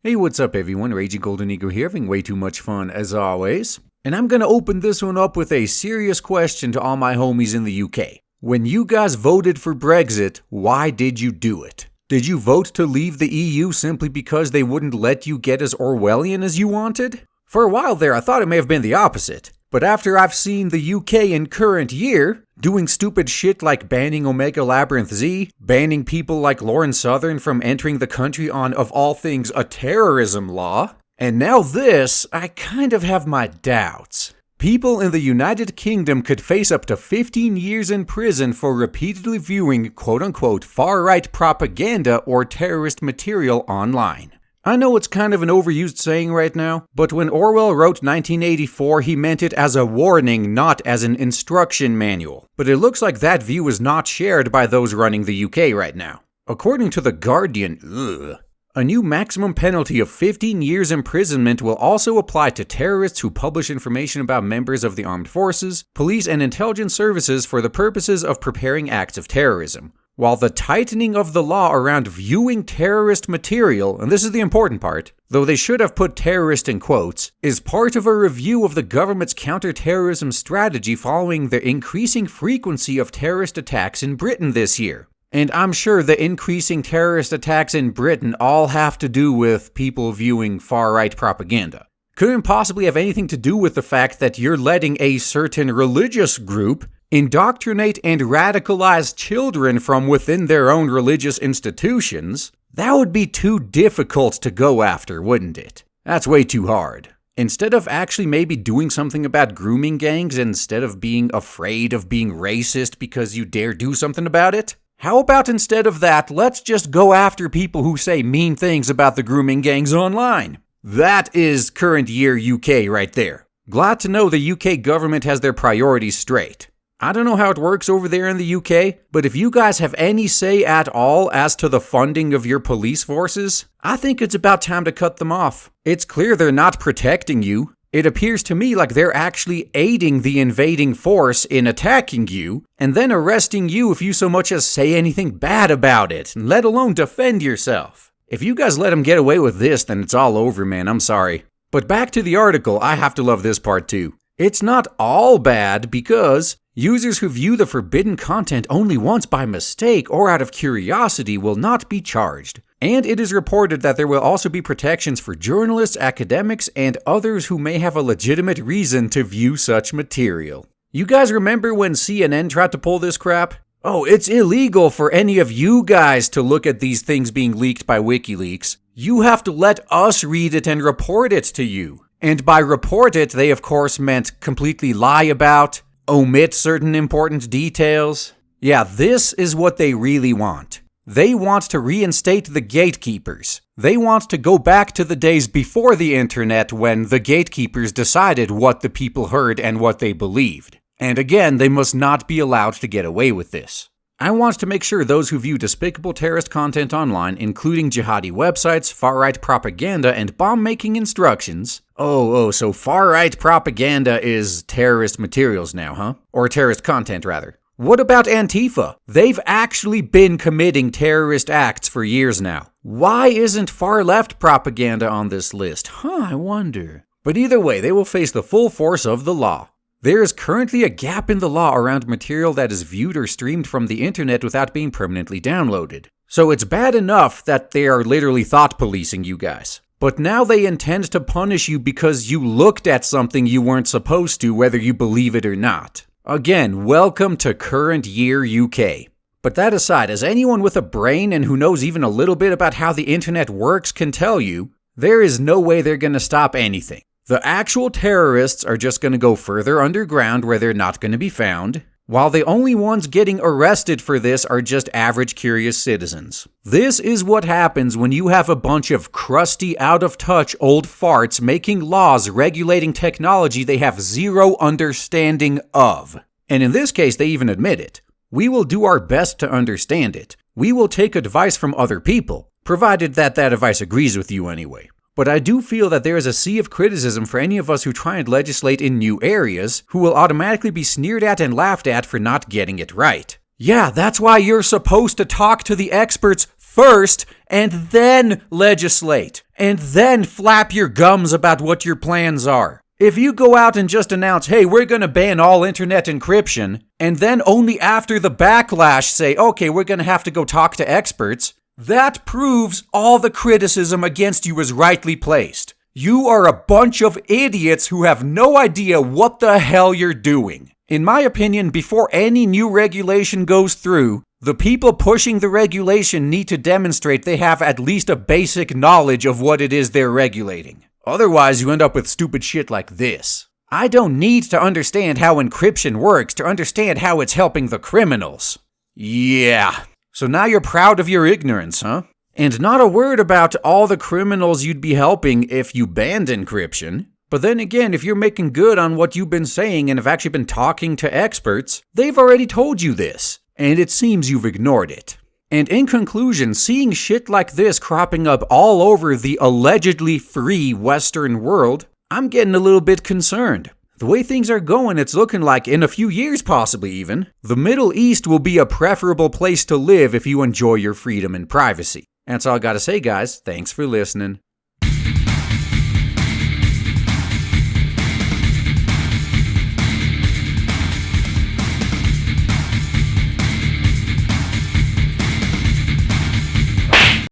Hey, what's up everyone? Raging Golden Eagle here, having way too much fun as always. And I'm gonna open this one up with a serious question to all my homies in the UK. When you guys voted for Brexit, why did you do it? Did you vote to leave the EU simply because they wouldn't let you get as Orwellian as you wanted? For a while there, I thought it may have been the opposite. But after I've seen the UK in current year doing stupid shit like banning Omega Labyrinth Z, banning people like Lauren Southern from entering the country on, of all things, a terrorism law, and now this, I kind of have my doubts. People in the United Kingdom could face up to 15 years in prison for repeatedly viewing quote-unquote far-right propaganda or terrorist material online. I know it's kind of an overused saying right now, but when Orwell wrote 1984, he meant it as a warning, not as an instruction manual. But it looks like that view is not shared by those running the UK right now. According to The Guardian, a new maximum penalty of 15 years imprisonment will also apply to terrorists who publish information about members of the armed forces, police, and intelligence services for the purposes of preparing acts of terrorism. While the tightening of the law around viewing terrorist material, and this is the important part, though they should have put terrorist in quotes, is part of a review of the government's counter-terrorism strategy following the increasing frequency of terrorist attacks in Britain this year. And I'm sure the increasing terrorist attacks in Britain all have to do with people viewing far-right propaganda. Couldn't possibly have anything to do with the fact that you're letting a certain religious group indoctrinate and radicalize children from within their own religious institutions. That would be too difficult to go after, wouldn't it? That's way too hard. Instead of actually maybe doing something about grooming gangs, instead of being afraid of being racist because you dare do something about it, how about instead of that, let's just go after people who say mean things about the grooming gangs online? That is current year UK right there. Glad to know the UK government has their priorities straight. I don't know how it works over there in the UK, but if you guys have any say at all as to the funding of your police forces, I think it's about time to cut them off. It's clear they're not protecting you. It appears to me like they're actually aiding the invading force in attacking you, and then arresting you if you so much as say anything bad about it, let alone defend yourself. If you guys let them get away with this, then it's all over, man. I'm sorry. But back to the article, I have to love this part too. It's not all bad because users who view the forbidden content only once by mistake or out of curiosity will not be charged. And it is reported that there will also be protections for journalists, academics, and others who may have a legitimate reason to view such material. You guys remember when CNN tried to pull this crap? Oh, it's illegal for any of you guys to look at these things being leaked by WikiLeaks. You have to let us read it and report it to you. And by report it, they of course meant completely lie about, omit certain important details. Yeah, this is what they really want. They want to reinstate the gatekeepers. They want to go back to the days before the internet when the gatekeepers decided what the people heard and what they believed. And again, they must not be allowed to get away with this. I want to make sure those who view despicable terrorist content online, including jihadi websites, far-right propaganda, and bomb-making instructions... So far-right propaganda is terrorist materials now, huh? Or terrorist content, rather. What about Antifa? They've actually been committing terrorist acts for years now. Why isn't far-left propaganda on this list? I wonder. But either way, they will face the full force of the law. There is currently a gap in the law around material that is viewed or streamed from the internet without being permanently downloaded. So it's bad enough that they are literally thought policing you guys. But now they intend to punish you because you looked at something you weren't supposed to, whether you believe it or not. Again, welcome to current year UK. But that aside, as anyone with a brain and who knows even a little bit about how the internet works can tell you, there is no way they're going to stop anything. The actual terrorists are just going to go further underground where they're not going to be found, while the only ones getting arrested for this are just average curious citizens. This is what happens when you have a bunch of crusty, out-of-touch old farts making laws regulating technology they have zero understanding of. And in this case, they even admit it. We will do our best to understand it. We will take advice from other people, provided that advice agrees with you anyway. But I do feel that there is a sea of criticism for any of us who try and legislate in new areas, who will automatically be sneered at and laughed at for not getting it right. Yeah, that's why you're supposed to talk to the experts first and then legislate. and then flap your gums about what your plans are. If you go out and just announce, hey, we're going to ban all internet encryption, and then only after the backlash say, okay, we're going to have to go talk to experts, that proves all the criticism against you is rightly placed. You are a bunch of idiots who have no idea what the hell you're doing. In my opinion, before any new regulation goes through, the people pushing the regulation need to demonstrate they have at least a basic knowledge of what it is they're regulating. Otherwise, you end up with stupid shit like this. I don't need to understand how encryption works to understand how it's helping the criminals. Yeah. So now you're proud of your ignorance, huh? And not a word about all the criminals you'd be helping if you banned encryption. But then again, if you're making good on what you've been saying and have actually been talking to experts, they've already told you this, and it seems you've ignored it. And in conclusion, seeing shit like this cropping up all over the allegedly free Western world, I'm getting a little bit concerned. The way things are going, it's looking like in a few years possibly even, the Middle East will be a preferable place to live if you enjoy your freedom and privacy. That's all I gotta say, guys. Thanks for listening.